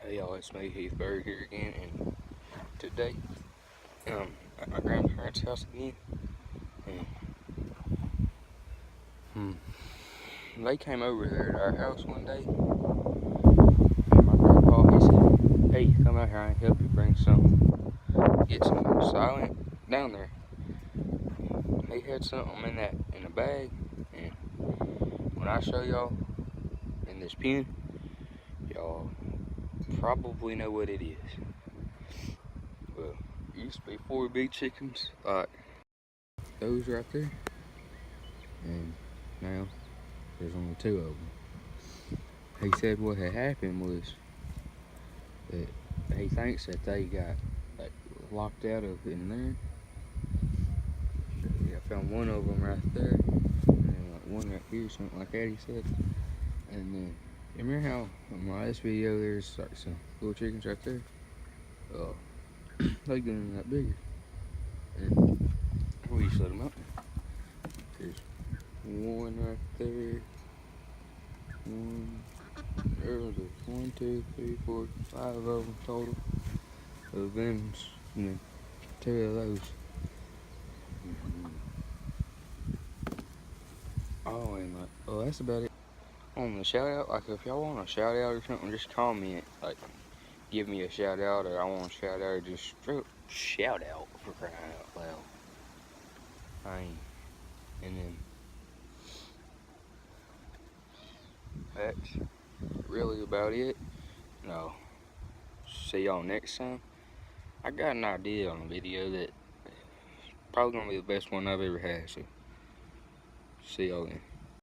Hey y'all, it's me, Heath Berg here again, and today, at my grandparents' house again, and they came over there at our house one day, and my grandpa, he said, hey, come out here, I can help you bring some, get some silent down there. He had something in a bag, and when I show y'all in this pen, y'all probably know what it is. Well, it used to be 4 big chickens, like those right there, and now there's only 2 of them. He said what had happened was that he thinks that they got like locked out of in there. I found one of them right there, and then like one right here, something like that, he said. And then, remember how in my last video there's like some little chickens right there? They getting that bigger. And we just let them out. There's one right there. There's 1, 2, 3, 4, 5 of them total. Of them, 2 of those. Oh, and that's about it. On the shout out, like if y'all want a shout out or something, just comment. Like, give me a shout out, or I want a shout out, or just straight shout out for crying out loud. And then that's really about it. No, see y'all next time. I got an idea on a video that probably gonna be the best one I've ever had. So see y'all then.